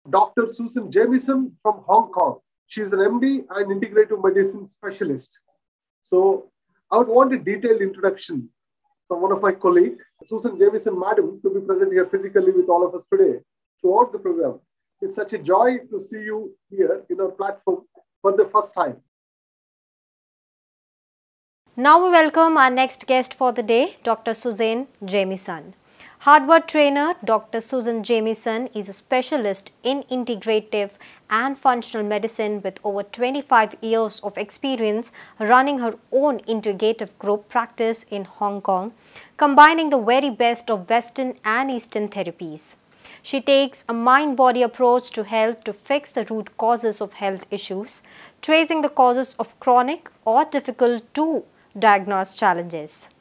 Dr. Susan Jamieson from Hong Kong. She is an MD and integrative medicine specialist. So I would want a detailed introduction from one of my colleagues, Susan Jamieson, madam, to be present here physically with all of us today throughout the program. It's such a joy to see you here in our platform for the first time. Now we welcome our next guest for the day, Dr. Susan Jamieson. Harvard trainer Dr. Susan Jamieson is a specialist in integrative and functional medicine with over 25 years of experience running her own integrative group practice in Hong Kong, combining the very best of Western and Eastern therapies. She takes a mind-body approach to health to fix the root causes of health issues, tracing the causes of chronic or difficult to diagnose challenges.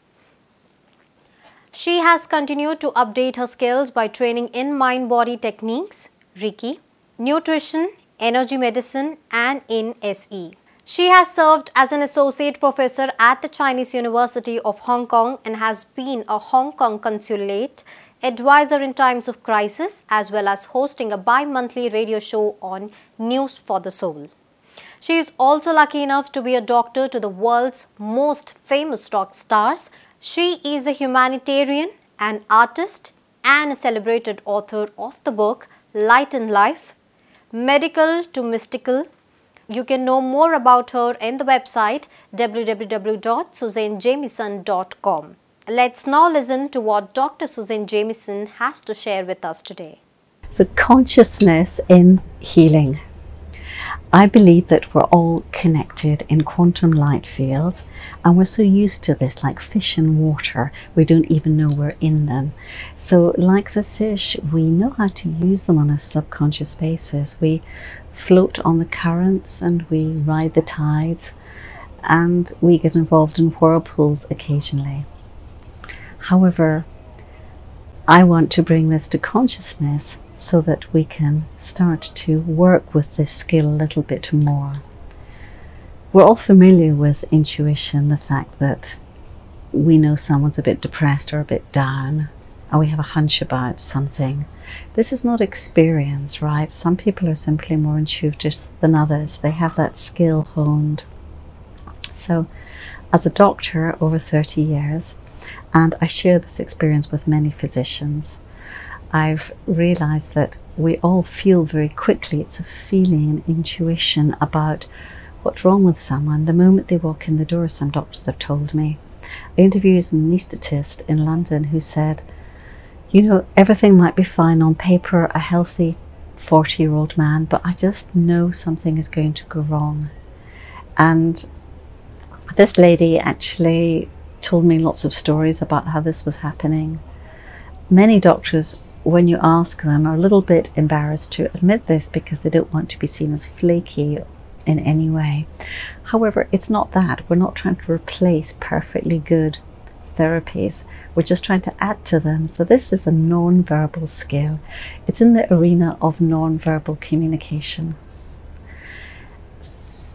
She has continued to update her skills by training in mind-body techniques, Reiki, nutrition, energy medicine, and in SE. She has served as an associate professor at the Chinese University of Hong Kong and has been a Hong Kong consulate advisor in times of crisis, as well as hosting a bi-monthly radio show on News for the Soul. She is also lucky enough to be a doctor to the world's most famous rock stars. She is a humanitarian, an artist, and a celebrated author of the book Light and Life, Medical to Mystical. You can know more about her in the website www.susanjamieson.com. Let's now listen to what Dr. Susan Jamieson has to share with us today. The consciousness in healing. I believe that we're all connected in quantum light fields, and we're so used to this, like fish in water, we don't even know we're in them. So like the fish, we know how to use them on a subconscious basis. We float on the currents and we ride the tides, and we get involved in whirlpools occasionally. However, I want to bring this to consciousness so that we can start to work with this skill a little bit more. We're all familiar with intuition, the fact that we know someone's a bit depressed or a bit down, and we have a hunch about something. This is not experience, right? Some people are simply more intuitive than others. They have that skill honed. So, as a doctor over 30 years, and I share this experience with many physicians, I've realized that we all feel very quickly, it's a feeling, an intuition about what's wrong with someone the moment they walk in the door. Some doctors have told me. I interviewed an anaesthetist in London who said, you know, everything might be fine on paper, a healthy 40-year-old man, but I just know something is going to go wrong. And this lady actually told me lots of stories about how this was happening. Many doctors, when you ask them, are a little bit embarrassed to admit this because they don't want to be seen as flaky in any way. However, it's not that. We're not trying to replace perfectly good therapies. We're just trying to add to them. So this is a non-verbal skill. It's in the arena of non-verbal communication.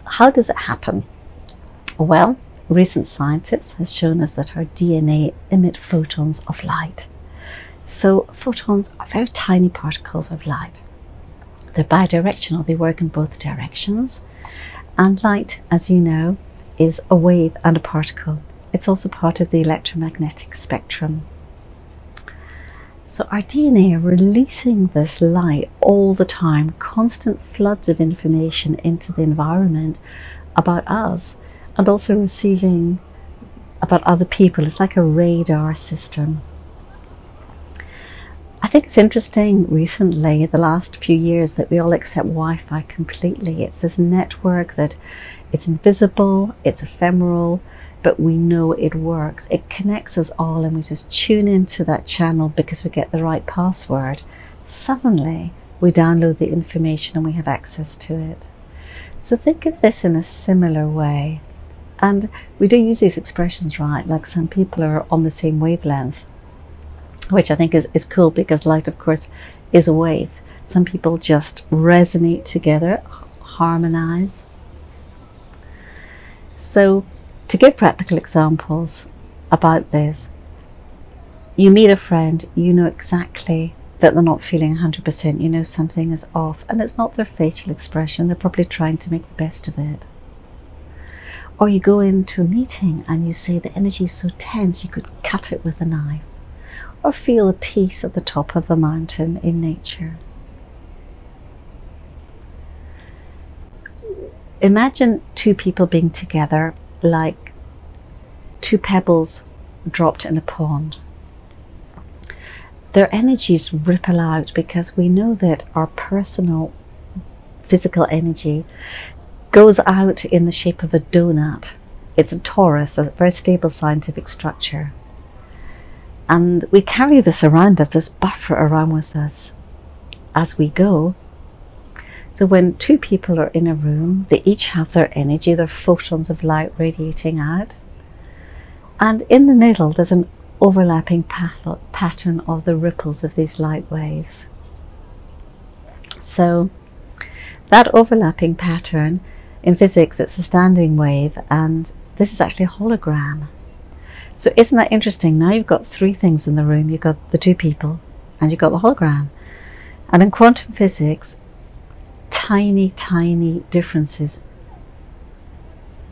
How does it happen? Well, recent science has shown us that our DNA emit photons of light. So photons are very tiny particles of light. They're bidirectional, they work in both directions. And light, as you know, is a wave and a particle. It's also part of the electromagnetic spectrum. So our DNA are releasing this light all the time, constant floods of information into the environment about us, and also receiving about other people. It's like a radar system. I think it's interesting recently, the last few years, that we all accept Wi-Fi completely. It's this network that it's invisible, it's ephemeral, but we know it works. It connects us all, and we just tune into that channel because we get the right password. Suddenly, we download the information and we have access to it. So think of this in a similar way. And we do use these expressions, right? Like some people are on the same wavelength, which I think is cool because light, of course, is a wave. Some people just resonate together, harmonize. So to give practical examples about this, you meet a friend, you know exactly that they're not feeling 100%, you know something is off. And it's not their facial expression, they're probably trying to make the best of it. Or you go into a meeting and you say the energy is so tense you could cut it with a knife. Or feel a peace at the top of a mountain in nature. Imagine two people being together like two pebbles dropped in a pond. Their energies ripple out because we know that our personal physical energy goes out in the shape of a donut. It's a torus, a very stable scientific structure. And we carry this around us, this buffer around with us as we go. So when two people are in a room, they each have their energy, their photons of light radiating out. And in the middle, there's an overlapping pattern of the ripples of these light waves. So that overlapping pattern, in physics, it's a standing wave, and this is actually a hologram. So isn't that interesting? Now you've got three things in the room. You've got the two people, and you've got the hologram. And in quantum physics, tiny, tiny differences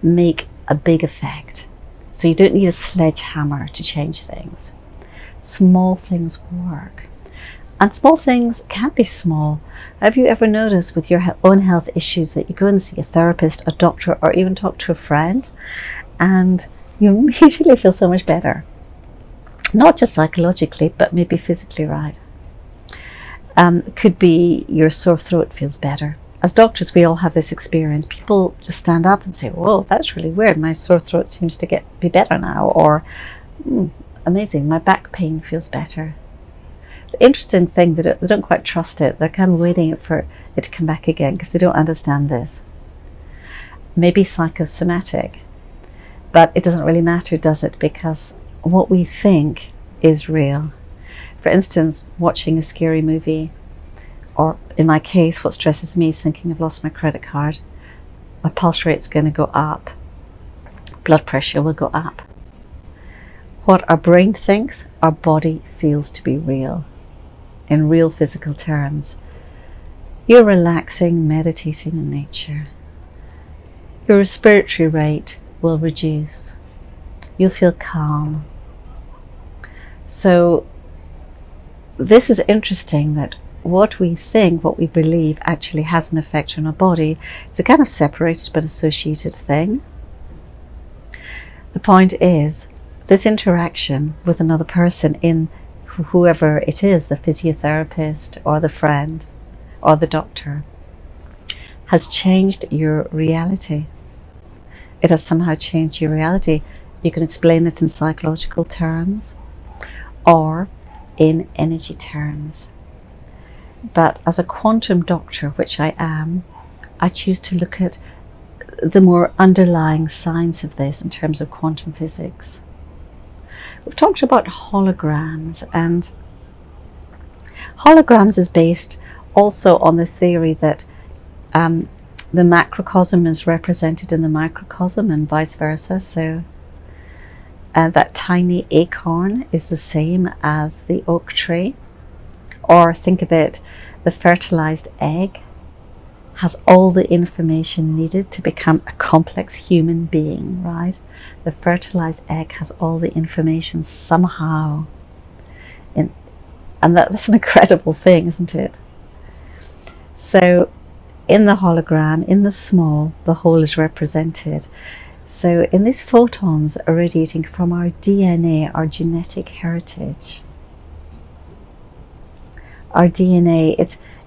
make a big effect. So you don't need a sledgehammer to change things. Small things work. And small things can be small. Have you ever noticed with your own health issues that you go and see a therapist, a doctor, or even talk to a friend, and you immediately feel so much better? Not just psychologically, but maybe physically, right? Could be your sore throat feels better. As doctors, we all have this experience. People just stand up and say, whoa, that's really weird. My sore throat seems to be better now. Or, amazing, my back pain feels better. The interesting thing, they don't quite trust it. They're kind of waiting for it to come back again because they don't understand this. Maybe psychosomatic, but it doesn't really matter, does it? Because what we think is real. For instance, watching a scary movie, or in my case, what stresses me is thinking I've lost my credit card. My pulse rate's going to go up. Blood pressure will go up. What our brain thinks, our body feels to be real. In real physical terms. You're relaxing, meditating in nature. Your respiratory rate will reduce. You'll feel calm. So this is interesting, that what we think, what we believe actually has an effect on our body. It's a kind of separated but associated thing. The point is, this interaction with another person, in whoever it is, the physiotherapist or the friend or the doctor, has changed your reality. It has somehow changed your reality. You can explain it in psychological terms or in energy terms. But as a quantum doctor, which I am, I choose to look at the more underlying science of this in terms of quantum physics. We've talked about holograms, and holograms is based also on the theory that the macrocosm is represented in the microcosm and vice versa. So that tiny acorn is the same as the oak tree. Or think of it, the fertilized egg has all the information needed to become a complex human being, right? The fertilized egg has all the information somehow. And that's an incredible thing, isn't it? So in the hologram, in the small, the whole is represented. So in these photons are radiating from our DNA, our genetic heritage. Our DNA,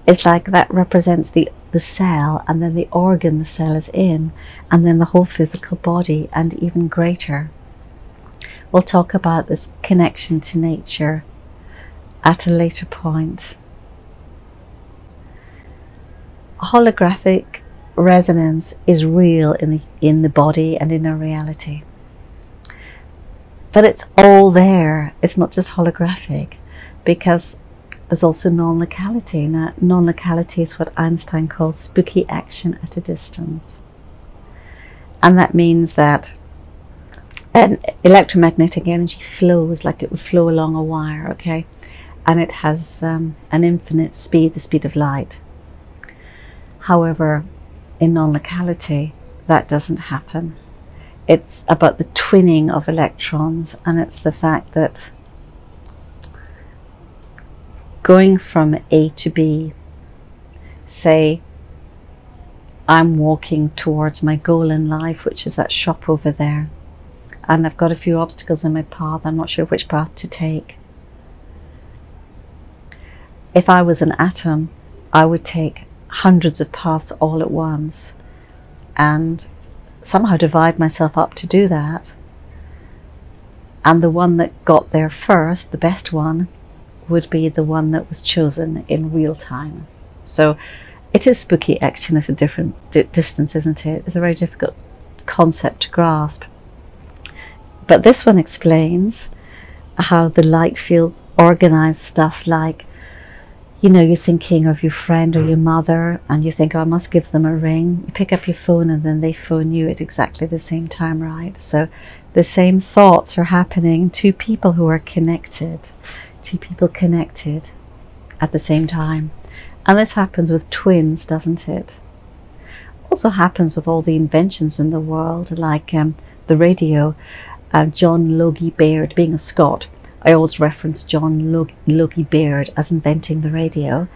it's like that represents the cell, and then the organ the cell is in, and then the whole physical body, and even greater. We'll talk about this connection to nature at a later point. Holographic resonance is real in the body and in our reality. But it's all there. It's not just holographic, because there's also non-locality. Now, non-locality is what Einstein calls spooky action at a distance. And that means that an electromagnetic energy flows like it would flow along a wire, okay? and it has an infinite speed, the speed of light. However, in non-locality, that doesn't happen. It's about the twinning of electrons, and it's the fact that going from A to B, say I'm walking towards my goal in life, which is that shop over there, and I've got a few obstacles in my path, I'm not sure which path to take. If I was an atom, I would take hundreds of paths all at once and somehow divide myself up to do that, and the one that got there first, the best one, would be the one that was chosen in real time. So it is spooky action at a different distance, isn't it? It's a very difficult concept to grasp. But this one explains how the light field organized stuff like, you know, you're thinking of your friend or your mother and you think, oh, I must give them a ring. You pick up your phone and then they phone you at exactly the same time, right? So the same thoughts are happening. Two people who are connected, two people connected at the same time. And this happens with twins, doesn't it? Also happens with all the inventions in the world, like the radio. John Logie Baird, being a Scot, I always reference John Logie Baird as inventing the radio,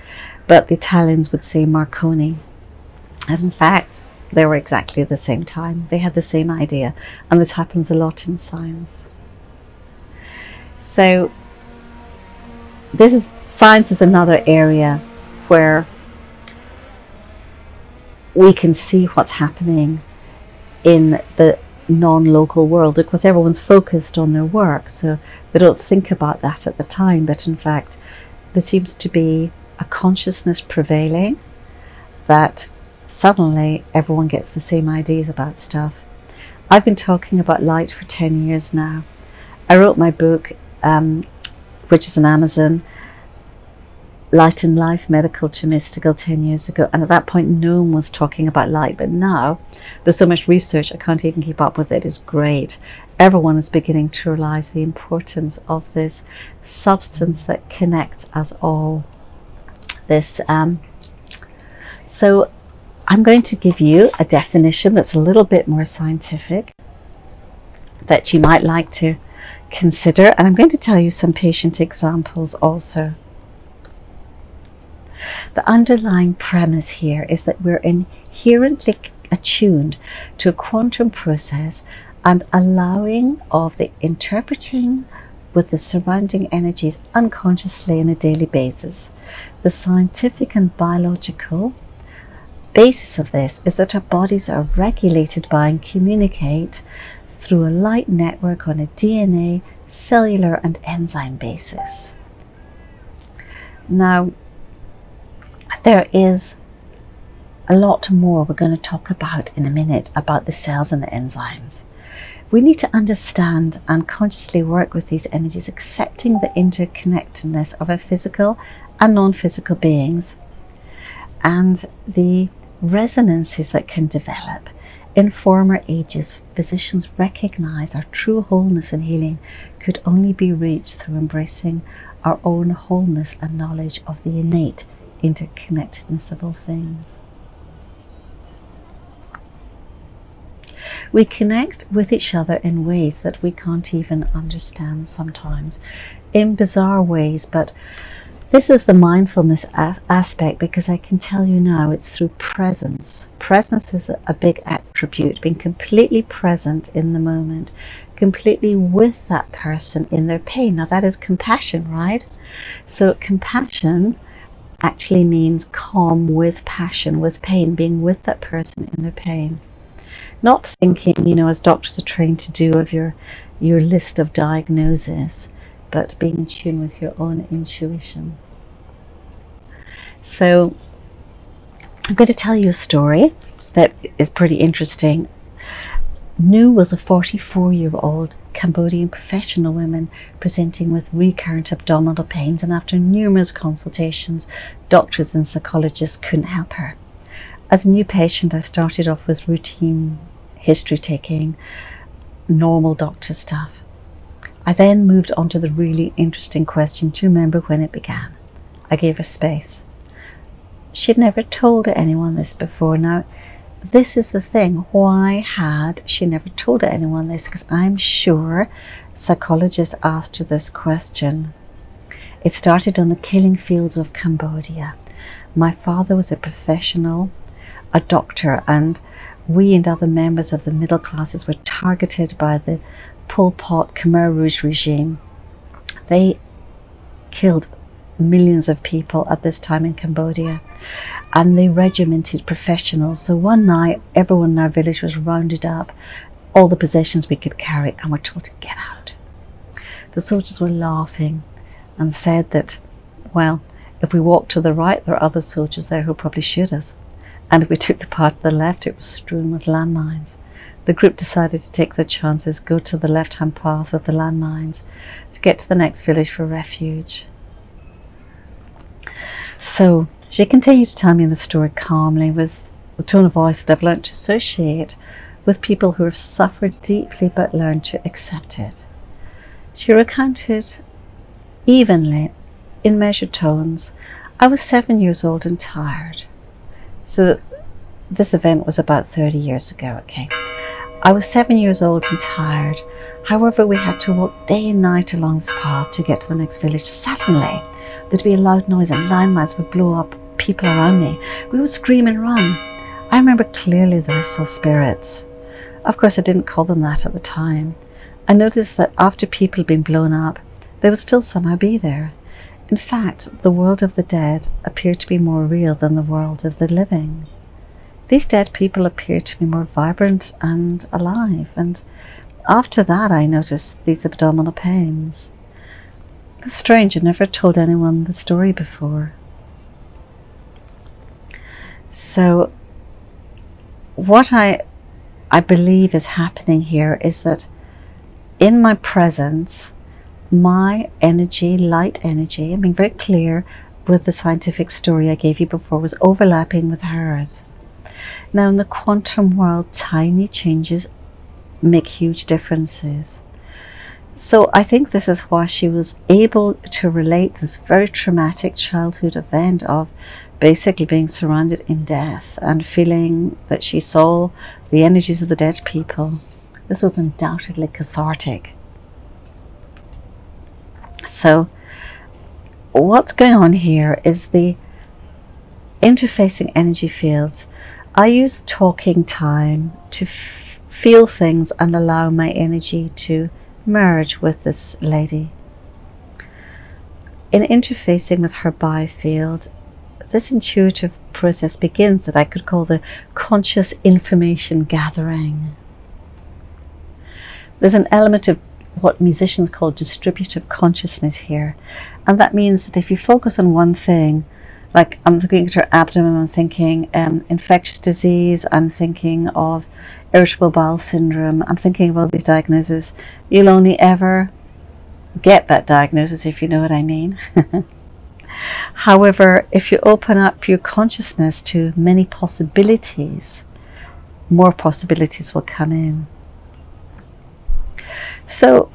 but the Italians would say Marconi. As in fact, they were exactly at the same time. They had the same idea, and this happens a lot in science. So science is another area where we can see what's happening in the non-local world. Of course, everyone's focused on their work, so they don't think about that at the time, but in fact there seems to be a consciousness prevailing that suddenly everyone gets the same ideas about stuff. I've been talking about light for 10 years now. I wrote my book, which is on Amazon, Light and Life, Medical to Mystical, 10 years ago, and at that point no one was talking about light, but now there's so much research I can't even keep up with it. It's great. Everyone is beginning to realize the importance of this substance that connects us all. So I'm going to give you a definition that's a little bit more scientific that you might like to consider, and I'm going to tell you some patient examples also. The underlying premise here is that we're inherently attuned to a quantum process and allowing of the interpreting with the surrounding energies unconsciously on a daily basis. The scientific and biological basis of this is that our bodies are regulated by and communicate through a light network on a DNA, cellular and enzyme basis. Now, there is a lot more we're going to talk about in a minute about the cells and the enzymes. We need to understand and consciously work with these energies, accepting the interconnectedness of our physical and non-physical beings and the resonances that can develop. In former ages, physicians recognized our true wholeness and healing could only be reached through embracing our own wholeness and knowledge of the innate interconnectedness of all things. We connect with each other in ways that we can't even understand sometimes, in bizarre ways, but this is the mindfulness aspect, because I can tell you now it's through presence. Presence is a big attribute, being completely present in the moment, completely with that person in their pain. Now that is compassion, right? So compassion actually means calm with passion, with pain, being with that person in their pain. Not thinking, you know, as doctors are trained to do, of your list of diagnoses, but being in tune with your own intuition. So I'm going to tell you a story that is pretty interesting. Nu was a 44-year-old Cambodian professional woman presenting with recurrent abdominal pains, and after numerous consultations, doctors and psychologists couldn't help her. As a new patient, I started off with routine history taking, normal doctor stuff. I then moved on to the really interesting question. Do you remember when it began? I gave her space. She'd never told anyone this before. Now, this is the thing. Why had she never told anyone this? Because I'm sure psychologists asked her this question. It started on the killing fields of Cambodia. My father was a professional, a doctor, and we and other members of the middle classes were targeted by the Pol Pot Khmer Rouge regime. They killed millions of people at this time in Cambodia, and they regimented professionals. So one night everyone in our village was rounded up, all the possessions we could carry, and were told to get out. The soldiers were laughing and said that, well, if we walked to the right, there are other soldiers there who'll probably shoot us, and if we took the path to the left, it was strewn with landmines. The group decided to take their chances, go to the left-hand path with the landmines to get to the next village for refuge. So she continued to tell me the story calmly, with the tone of voice that I've learned to associate with people who have suffered deeply but learned to accept it. She recounted evenly, in measured tones. I was 7 years old and tired. So this event was about 30 years ago, okay. I was 7 years old and tired. However, we had to walk day and night along this path to get to the next village. Suddenly, there'd be a loud noise and landmines would blow up people around me. We would scream and run. I remember clearly that I saw spirits. Of course, I didn't call them that at the time. I noticed that after people had been blown up, they would still somehow be there. In fact, the world of the dead appeared to be more real than the world of the living. These dead people appeared to be more vibrant and alive, and after that I noticed these abdominal pains. It's strange, I've never told anyone the story before. So what I believe is happening here is that in my presence, my energy, light energy, I'm being very clear with the scientific story I gave you before, was overlapping with hers. Now in the quantum world, tiny changes make huge differences. So I think this is why she was able to relate this very traumatic childhood event of basically being surrounded in death and feeling that she saw the energies of the dead people. This was undoubtedly cathartic. So what's going on here is the interfacing energy fields. I use the talking time to feel things and allow my energy to merge with this lady. In interfacing with her biofield, this intuitive process begins that I could call the conscious information gathering. There's an element of what musicians call distributive consciousness here, and that means that if you focus on one thing, like I'm looking at her abdomen, I'm thinking infectious disease, I'm thinking of irritable bowel syndrome, I'm thinking of all these diagnoses, you'll only ever get that diagnosis if you know what I mean. However, if you open up your consciousness to many possibilities, more possibilities will come in. So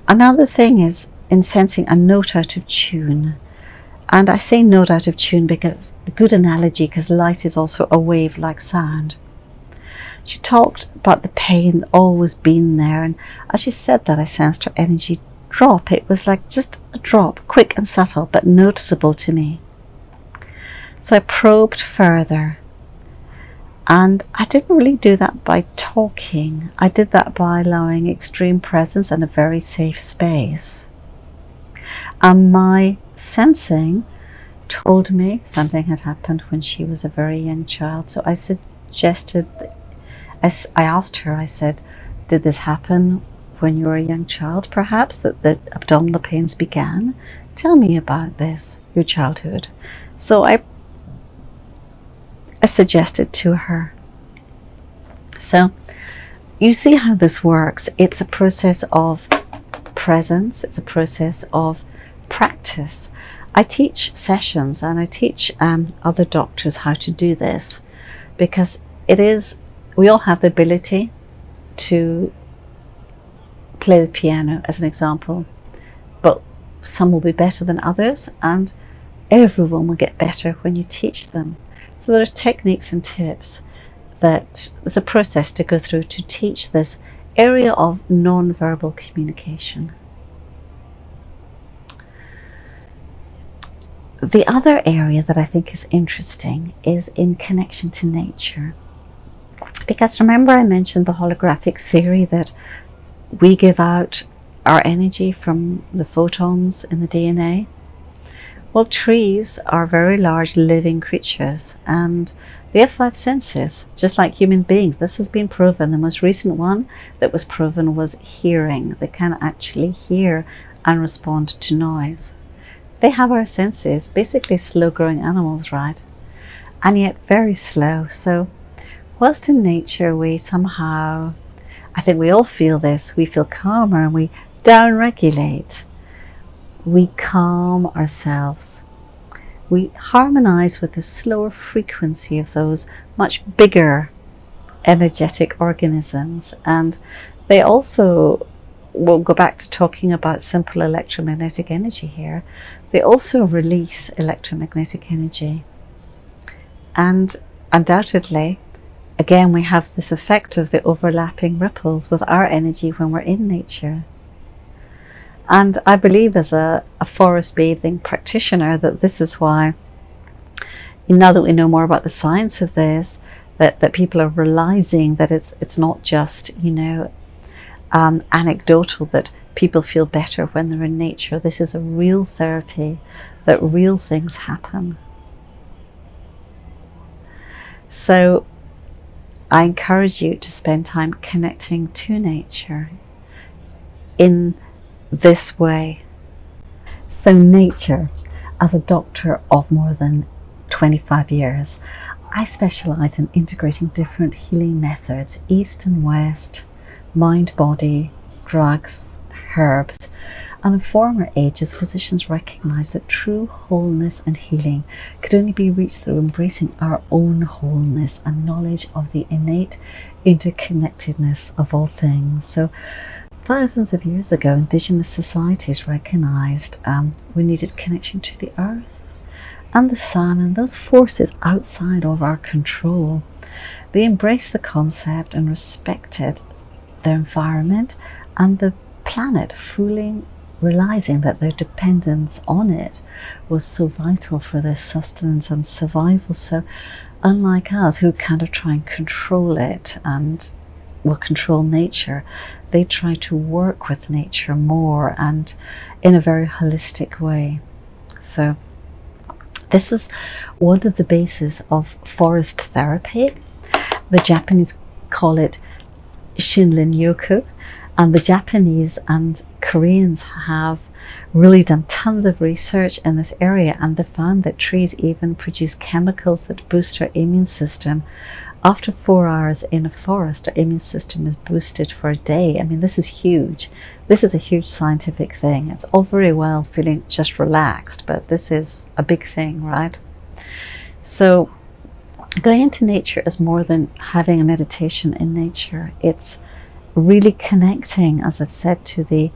another thing is in sensing a note out of tune. And I say note out of tune because it's a good analogy, because light is also a wave like sound. She talked about the pain always being there, and as she said that, I sensed her energy drop. It was like just a drop, quick and subtle, but noticeable to me. So I probed further, and I didn't really do that by talking. I did that by allowing extreme presence and a very safe space. And my sensing told me something had happened when she was a very young child. So I suggested, I asked her, I said, did this happen when you were a young child, perhaps, that the abdominal pains began? Tell me about this, your childhood. So I suggested to her. So you see how this works. It's a process of presence, it's a process of practice. I teach sessions and I teach other doctors how to do this, because we all have the ability to play the piano as an example, but some will be better than others, and everyone will get better when you teach them. So there are techniques and tips that there's a process to go through to teach this area of non-verbal communication. The other area that I think is interesting is in connection to nature. Because remember I mentioned the holographic theory that we give out our energy from the photons in the DNA? Well, trees are very large living creatures and they have 5 senses, just like human beings. This has been proven. The most recent one that was proven was hearing. They can actually hear and respond to noise. They have our senses, basically slow growing animals, right? And yet very slow. So whilst in nature we somehow, I think we all feel this, we feel calmer and we down-regulate. We calm ourselves. We harmonize with the slower frequency of those much bigger energetic organisms. And they also, we'll go back to talking about simple electromagnetic energy here, they also release electromagnetic energy. And undoubtedly, again, we have this effect of the overlapping ripples with our energy when we're in nature. And I believe as a forest bathing practitioner that this is why, now that we know more about the science of this, that people are realizing that it's not just, you know, anecdotal that people feel better when they're in nature. This is a real therapy, that real things happen. So I encourage you to spend time connecting to nature in this way. So nature, as a doctor of more than 25 years, I specialize in integrating different healing methods, East and West, mind, body, drugs, herbs. And in former ages, physicians recognized that true wholeness and healing could only be reached through embracing our own wholeness and knowledge of the innate interconnectedness of all things. So thousands of years ago, indigenous societies recognized we needed connection to the earth and the sun and those forces outside of our control. They embraced the concept and respected their environment and the planet, fully realizing that their dependence on it was so vital for their sustenance and survival. So unlike us, who kind of try and control it and will control nature, they try to work with nature more and in a very holistic way. So this is one of the bases of forest therapy. The Japanese call it Shinrin Yoku, and the Japanese and Koreans have really done tons of research in this area, and they found that trees even produce chemicals that boost our immune system. After 4 hours in a forest, our immune system is boosted for a day. I mean, this is huge. This is a huge scientific thing. It's all very well feeling just relaxed, but this is a big thing, right? So going into nature is more than having a meditation in nature. It's really connecting, as I've said, to the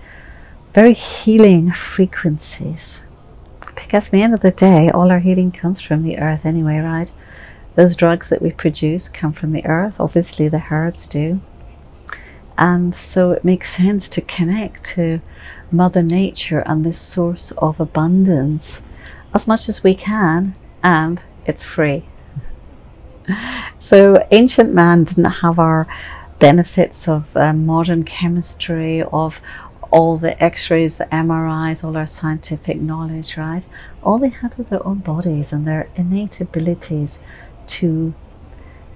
very healing frequencies. Because at the end of the day, all our healing comes from the earth anyway, right? Those drugs that we produce come from the earth. Obviously the herbs do. And so it makes sense to connect to Mother Nature and this source of abundance as much as we can, and it's free. So ancient man didn't have our benefits of modern chemistry, of all the x-rays, the MRIs, all our scientific knowledge, right? All they had was their own bodies and their innate abilities to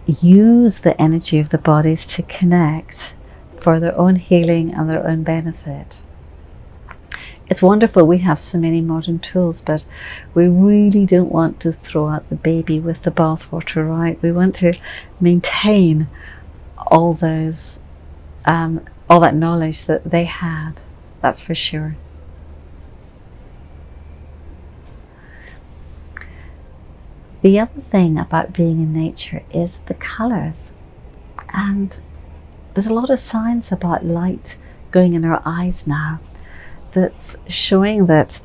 use the energy of the bodies to connect for their own healing and their own benefit. It's wonderful we have so many modern tools, but we really don't want to throw out the baby with the bathwater, right? We want to maintain all those, all that knowledge that they had, that's for sure. The other thing about being in nature is the colors, and there's a lot of science about light going in our eyes now that's showing that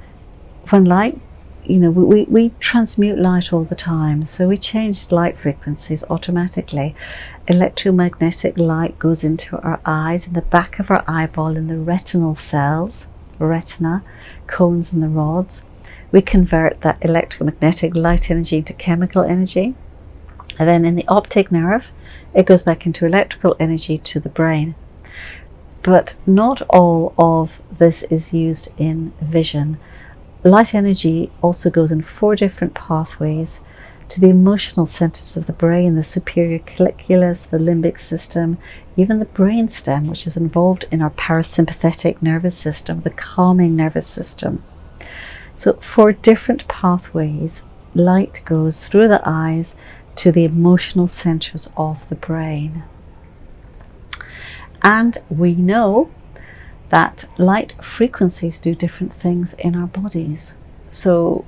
when light, we transmute light all the time, so we change light frequencies automatically. Electromagnetic light goes into our eyes, in the back of our eyeball, in the retinal cells, retina, cones and the rods. We convert that electromagnetic light energy into chemical energy, and then in the optic nerve it goes back into electrical energy to the brain. But not all of this is used in vision. Light energy also goes in 4 different pathways to the emotional centers of the brain, the superior colliculus, the limbic system, even the brainstem, which is involved in our parasympathetic nervous system, the calming nervous system. So 4 different pathways, light goes through the eyes to the emotional centers of the brain. And we know that light frequencies do different things in our bodies. So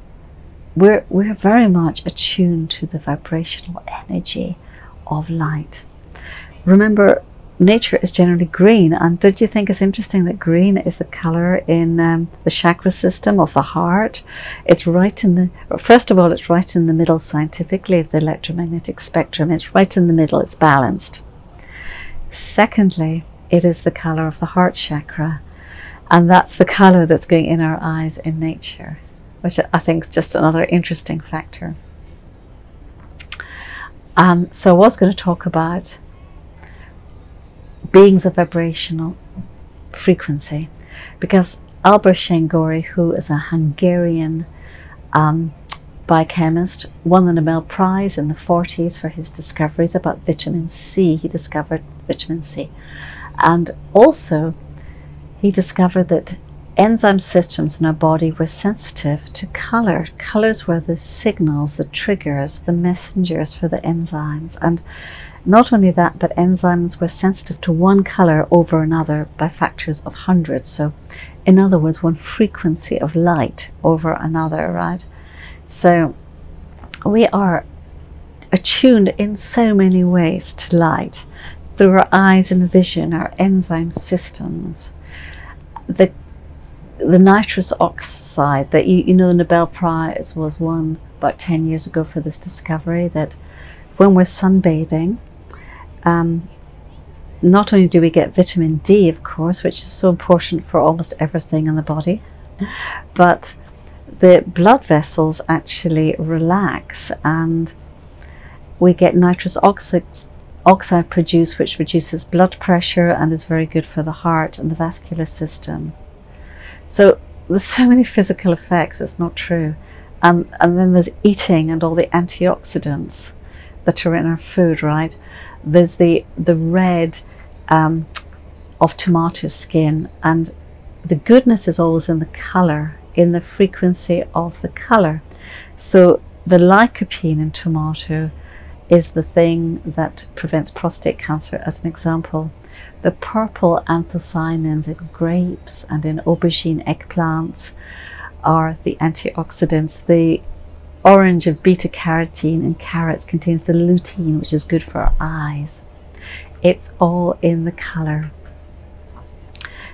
we're very much attuned to the vibrational energy of light. Remember, nature is generally green, and did you think it's interesting that green is the color in the chakra system of the heart? It's right in the, first of all, it's right in the middle scientifically of the electromagnetic spectrum. It's right in the middle, it's balanced. Secondly, it is the color of the heart chakra, and that's the color that's going in our eyes in nature, which I think is just another interesting factor. So I was going to talk about beings of vibrational frequency, because Albert Szent-Györgyi, who is a Hungarian biochemist, won the Nobel Prize in the 40s for his discoveries about vitamin C. He discovered vitamin C. And also, he discovered that enzyme systems in our body were sensitive to color. Colors were the signals, the triggers, the messengers for the enzymes. And not only that, but enzymes were sensitive to one color over another by factors of hundreds. So, in other words, one frequency of light over another, right? So, we are attuned in so many ways to light. Through our eyes and vision, our enzyme systems, the nitrous oxide that the Nobel Prize was won about 10 years ago for this discovery, that when we're sunbathing, not only do we get vitamin D, of course, which is so important for almost everything in the body, but the blood vessels actually relax, and we get nitrous oxide produced, which reduces blood pressure and is very good for the heart and the vascular system. So there's so many physical effects, it's not true. And then there's eating and all the antioxidants that are in our food, right? There's the red of tomato skin, and the goodness is always in the color, in the frequency of the color. So the lycopene in tomato is the thing that prevents prostate cancer, as an example. The purple anthocyanins in grapes and in aubergine eggplants are the antioxidants. The orange of beta carotene in carrots contains the lutein, which is good for our eyes. It's all in the color.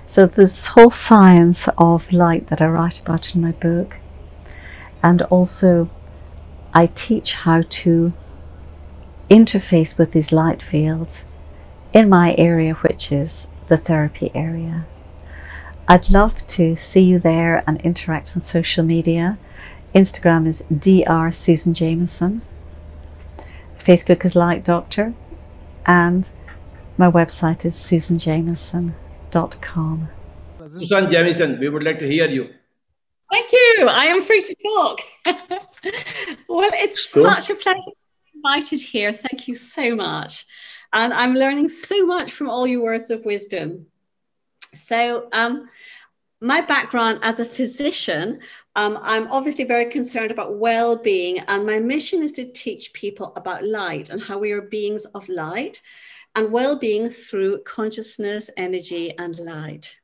So there's this whole science of light that I write about in my book, and also I teach how to interface with these light fields in my area, which is the therapy area. I'd love to see you there and interact on social media. Instagram is Dr. Susan Jamieson. Facebook is Light Doctor, and my website is susanjamieson.com. Susan Jamieson, we would like to hear you. Thank you. I am free to talk. Well, it's such a pleasure to be invited here. Thank you so much. And I'm learning so much from all your words of wisdom. So my background as a physician, I'm obviously very concerned about well-being, and my mission is to teach people about light and how we are beings of light and well-being through consciousness, energy, and light.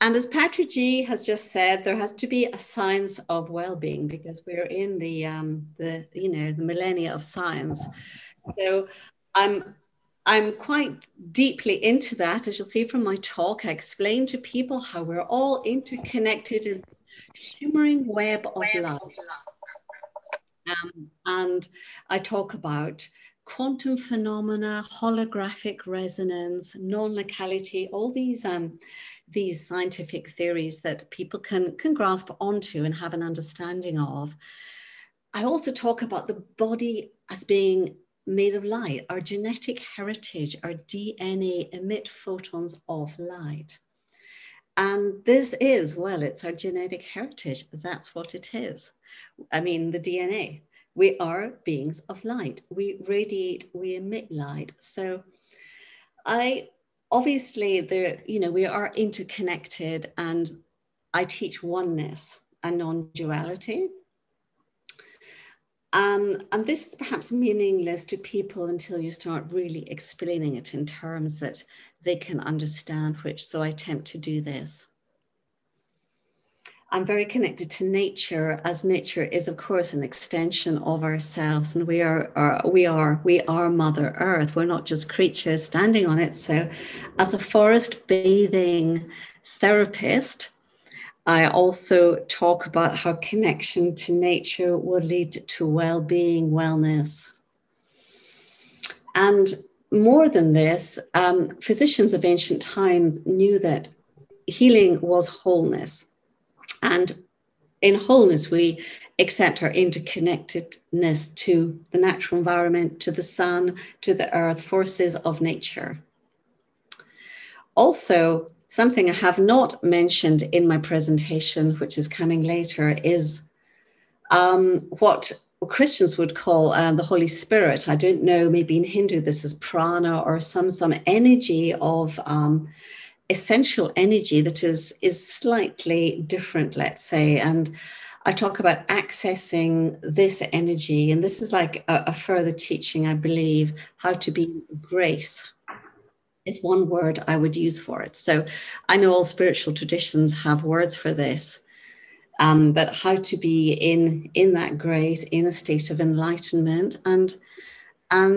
And as Patriji has just said, there has to be a science of well-being, because we're in the millennia of science. So I'm I'm quite deeply into that. As you'll see from my talk, I explain to people how we're all interconnected in this shimmering web of light. And I talk about quantum phenomena, holographic resonance, non-locality, all these scientific theories that people can grasp onto and have an understanding of. I also talk about the body as being made of light. Our genetic heritage, our DNA emit photons of light. And this is, well, it's our genetic heritage. That's what it is. I mean, the DNA. We are beings of light. We radiate, we emit light. So obviously, we are interconnected, and I teach oneness and non-duality. And this is perhaps meaningless to people until you start really explaining it in terms that they can understand, so I attempt to do this. I'm very connected to nature, as nature is, of course, an extension of ourselves, and we are Mother Earth. We're not just creatures standing on it. So, as a forest bathing therapist, I also talk about how connection to nature will lead to well-being, wellness. And more than this, physicians of ancient times knew that healing was wholeness. And in wholeness, we accept our interconnectedness to the natural environment, to the sun, to the earth, forces of nature. Also, something I have not mentioned in my presentation, which is coming later, is what Christians would call the Holy Spirit. I don't know, maybe in Hindu this is prana or some energy of essential energy that is slightly different, let's say. And I talk about accessing this energy. And this is like a further teaching, I believe, how to be grace. Is one word I would use for it. So I know all spiritual traditions have words for this, but how to be in that grace, in a state of enlightenment, and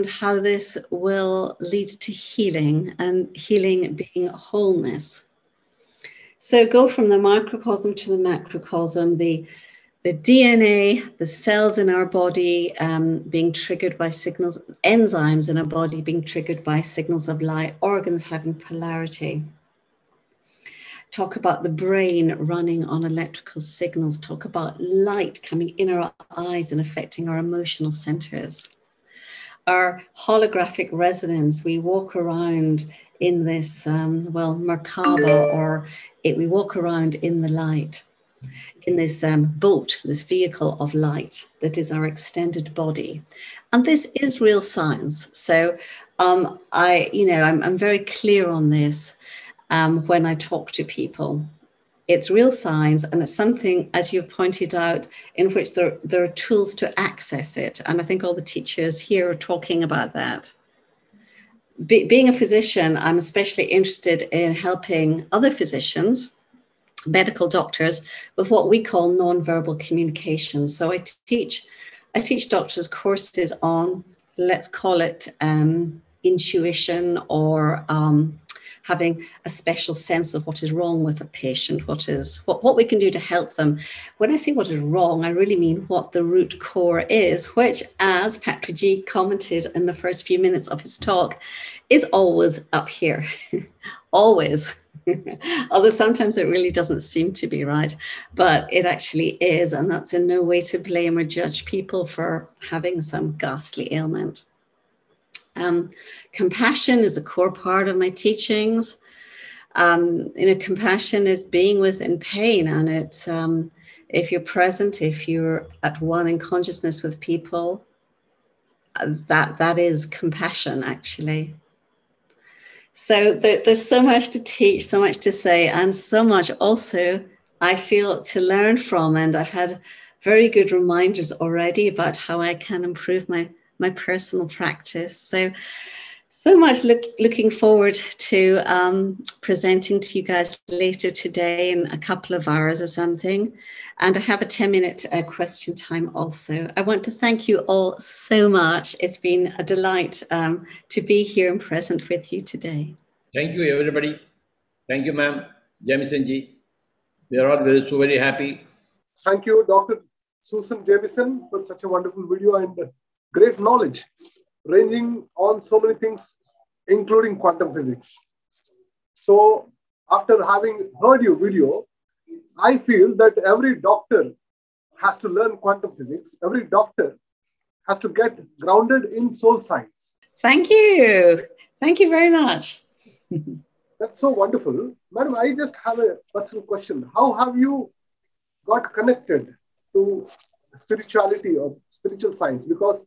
how this will lead to healing, and healing being wholeness. So go from the microcosm to the macrocosm, the DNA, the cells in our body being triggered by signals, enzymes in our body being triggered by signals of light, organs having polarity. Talk about the brain running on electrical signals. Talk about light coming in our eyes and affecting our emotional centers. Our holographic resonance, we walk around in this, Merkaba, or we walk around in the light, in this boat, this vehicle of light that is our extended body. And this is real science. So I'm very clear on this when I talk to people. It's real science, and it's something, as you've pointed out, in which there are tools to access it. And I think all the teachers here are talking about that. Being a physician, I'm especially interested in helping other physicians, medical doctors, with what we call nonverbal communication. So I teach doctors courses on, let's call it intuition, or having a special sense of what is wrong with a patient, what we can do to help them. When I say what is wrong, I really mean what the root core is, which, as Patriji commented in the first few minutes of his talk, is always up here, always. Although sometimes it really doesn't seem to be, right? But it actually is, and that's in no way to blame or judge people for having some ghastly ailment. Compassion is a core part of my teachings. Compassion is being within pain, and it's if you're present, if you're at one in consciousness with people, that is compassion, actually. So there's so much to teach, so much to say, and so much also I feel to learn from. And I've had very good reminders already about how I can improve my personal practice. So much looking forward to presenting to you guys later today in a couple of hours or something. And I have a 10-minute question time also. I want to thank you all so much. It's been a delight to be here and present with you today. Thank you, everybody. Thank you, ma'am. Jamieson ji. We are all so very happy. Thank you, Dr. Susan Jamieson, for such a wonderful video and great knowledge, ranging on so many things, including quantum physics. So after having heard your video, I feel that every doctor has to learn quantum physics. Every doctor has to get grounded in soul science. Thank you. Thank you very much. That's so wonderful. Madam, I just have a personal question. How have you got connected to spirituality or spiritual science? Because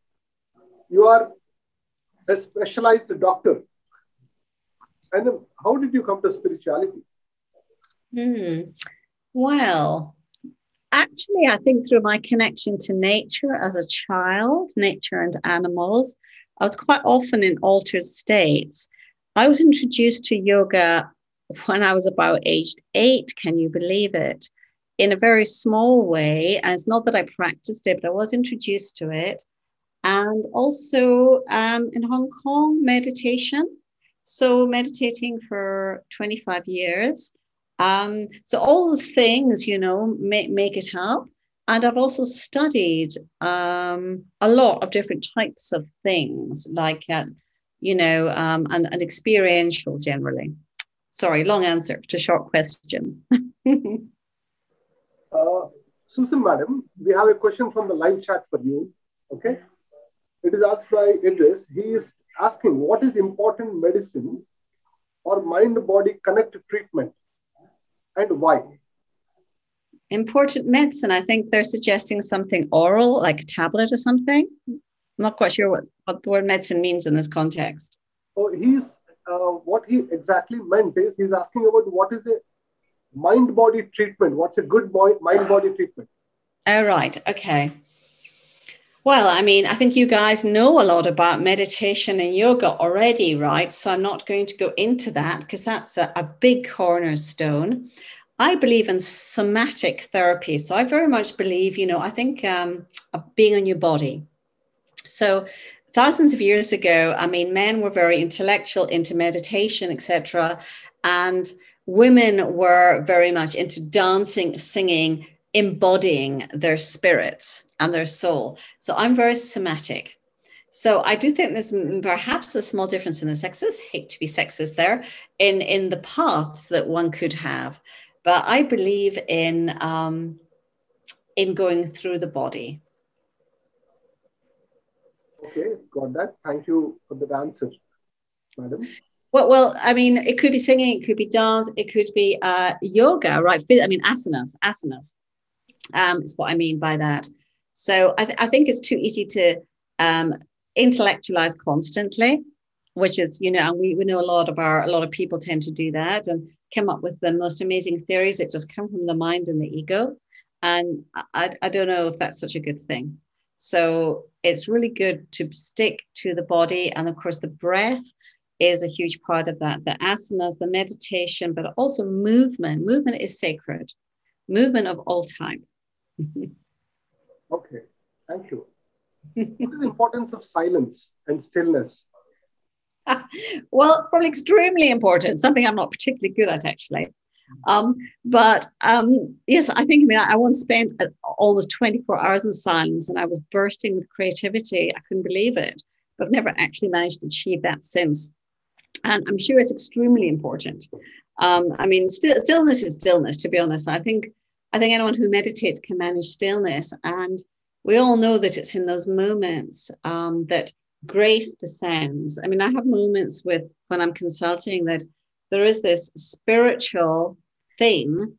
you are a specialized doctor. And then how did you come to spirituality? Well, actually, I think through my connection to nature as a child, nature and animals, I was quite often in altered states. I was introduced to yoga when I was about aged 8. Can you believe it? In a very small way. And it's not that I practiced it, but I was introduced to it. And also in Hong Kong, meditation. So meditating for 25 years. So all those things, you know, make it up. And I've also studied a lot of different types of things, like, you know, and experiential generally. Sorry, long answer to short question. Susan, madam, we have a question from the live chat for you. Okay. It is asked by Idris. He is asking, what is important medicine or mind-body connect treatment and why? Important medicine, I think they're suggesting something oral, like a tablet or something. I'm not quite sure what the word medicine means in this context. So what he exactly meant is he's asking about what is a mind-body treatment. What's a good mind-body treatment? Oh, right. Okay. Well, I mean, I think you guys know a lot about meditation and yoga already, right? So I'm not going to go into that because that's a big cornerstone. I believe in somatic therapy. So I very much believe, you know, I think being on your body. So thousands of years ago, I mean, men were very intellectual, into meditation, etc. And women were very much into dancing, singing, embodying their spirits and their soul. So I'm very somatic. So I do think there's perhaps a small difference in the sexes. Hate to be sexist there, in the paths that one could have. But I believe in going through the body. Okay, got that. Thank you for that answer, madam. Well, I mean, it could be singing, it could be dance, it could be yoga, right? I mean, asanas is what I mean by that. So I think it's too easy to intellectualize constantly, which is, you know, and we know a lot of people tend to do that and come up with the most amazing theories that just come from the mind and the ego. And I don't know if that's such a good thing. So it's really good to stick to the body. And of course, the breath is a huge part of that. The asanas, the meditation, but also movement. Movement is sacred. Movement of all type. Okay, thank you. What is the importance of silence and stillness? Well, probably extremely important. Something I'm not particularly good at, actually. But yes, I think, I mean, I once spent almost 24 hours in silence and I was bursting with creativity. I couldn't believe it, but I've never actually managed to achieve that since. And I'm sure it's extremely important. I mean, stillness is stillness, to be honest. I think anyone who meditates can manage stillness. And we all know that it's in those moments that grace descends. I mean, I have moments when I'm consulting that there is this spiritual thing,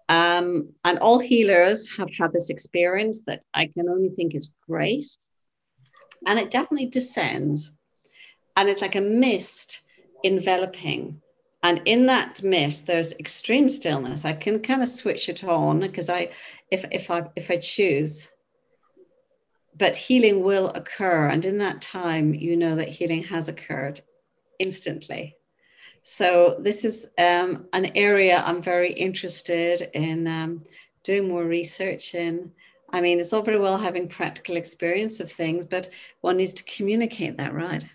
and all healers have had this experience that I can only think is grace. And it definitely descends. And it's like a mist enveloping. And in that mist, there's extreme stillness. I can kind of switch it on because if I choose. But healing will occur. And in that time, you know that healing has occurred. instantly. So this is an area I'm very interested in doing more research in. I mean, it's all very well having practical experience of things, but one needs to communicate that, right?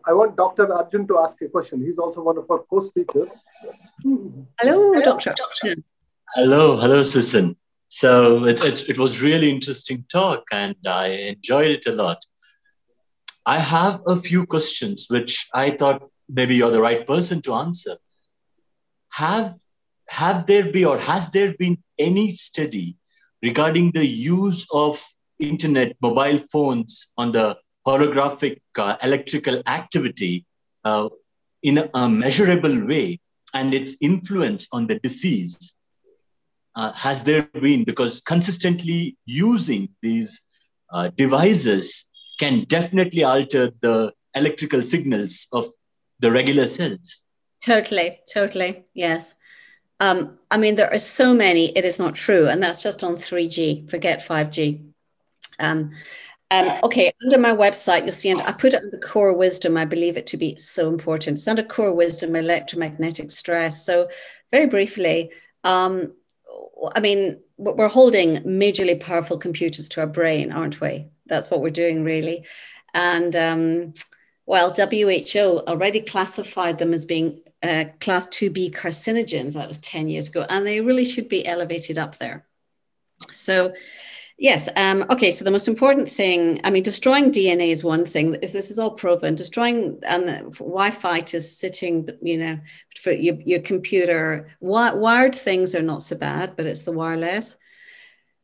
I want Dr. Arjun to ask a question. He's also one of our co-speakers. Hello, Dr. Hello, Susan. So it was really interesting talk, and I enjoyed it a lot. I have a few questions which I thought maybe you're the right person to answer. Has there been any study regarding the use of internet, mobile phones on the holographic electrical activity in a measurable way and its influence on the disease? Has there been, because consistently using these devices can definitely alter the electrical signals of the regular cells? Totally, yes. I mean, there are so many, it is not true, and that's just on 3G, forget 5G. Okay, under my website, you'll see, and I put it under core wisdom, I believe it to be so important. It's under core wisdom, electromagnetic stress. So very briefly, I mean, we're holding majorly powerful computers to our brain, aren't we? That's what we're doing, really. And well, WHO already classified them as being class 2B carcinogens. That was 10 years ago, and they really should be elevated up there. So yes, okay, so the most important thing, I mean, destroying DNA is one thing. This is all proven. Destroying Wi-Fi to sitting, you know, for your computer. Wired things are not so bad, but it's the wireless.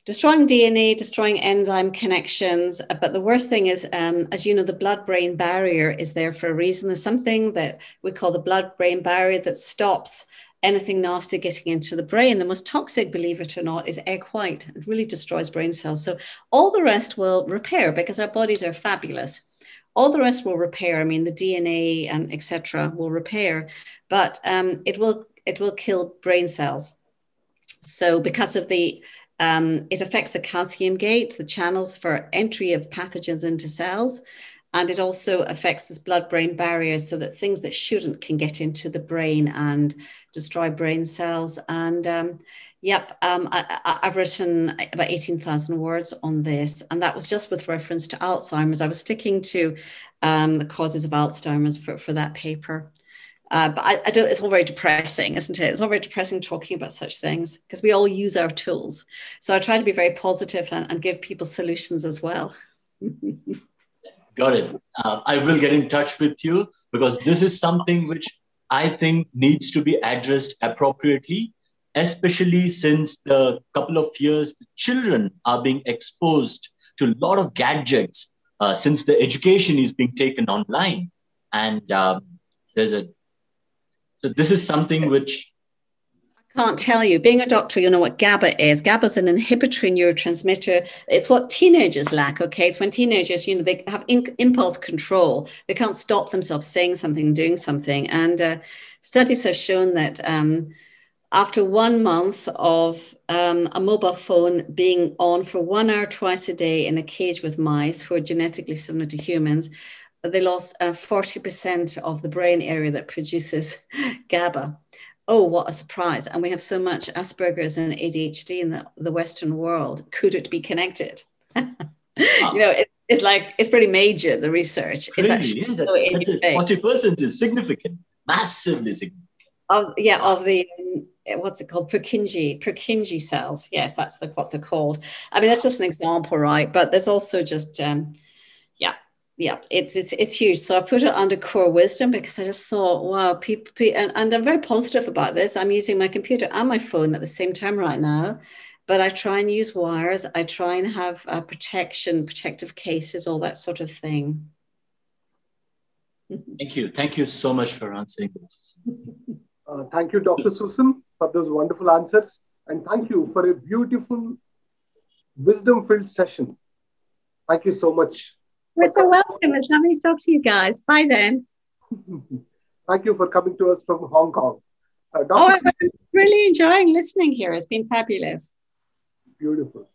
Destroying DNA, destroying enzyme connections. But the worst thing is, as you know, the blood-brain barrier is there for a reason. There's something that we call the blood-brain barrier that stops anything nasty getting into the brain. The most toxic, believe it or not, is egg white. It really destroys brain cells. So all the rest will repair because our bodies are fabulous. All the rest will repair. I mean, the DNA and etc. will repair, but it will kill brain cells. So because of the it affects the calcium gate, the channels for entry of pathogens into cells. And it also affects this blood-brain barrier so that things that shouldn't can get into the brain and destroy brain cells. And I've written about 18,000 words on this. And that was just with reference to Alzheimer's. I was sticking to the causes of Alzheimer's for that paper. But I don't, it's all very depressing, isn't it? It's all very depressing talking about such things because we all use our tools. So I try to be very positive and give people solutions as well. Got it. I will get in touch with you because this is something which I think needs to be addressed appropriately, especially since the couple of years the children are being exposed to a lot of gadgets since the education is being taken online. And so this is something which I can't tell you. Being a doctor, you know what GABA is. GABA is an inhibitory neurotransmitter. It's what teenagers lack, okay? It's when teenagers, you know, they have impulse control. They can't stop themselves saying something, doing something. And studies have shown that after 1 month of a mobile phone being on for 1 hour twice a day in a cage with mice who are genetically similar to humans, they lost 40% of the brain area that produces GABA. Oh, what a surprise. And we have so much Asperger's and ADHD in the Western world. Could it be connected? You know, it's like, it's pretty major, the research. Really? It's actually Yeah, 40% is significant, massively significant. Of the, what's it called? Purkinje cells. Yes, that's what they're called. I mean, that's just an example, right? But there's also just, it's huge. So I put it under core wisdom because I just thought, wow, people and I'm very positive about this. I'm using my computer and my phone at the same time right now, but I try and use wires. I try and have protective cases, all that sort of thing. Thank you. Thank you so much for answering this. Thank you, Dr. Susan, for those wonderful answers. And thank you for a beautiful, wisdom-filled session. Thank you so much. You're so welcome. It's lovely to talk to you guys. Bye then. Thank you for coming to us from Hong Kong. I'm really enjoying listening here. It's been fabulous. Beautiful.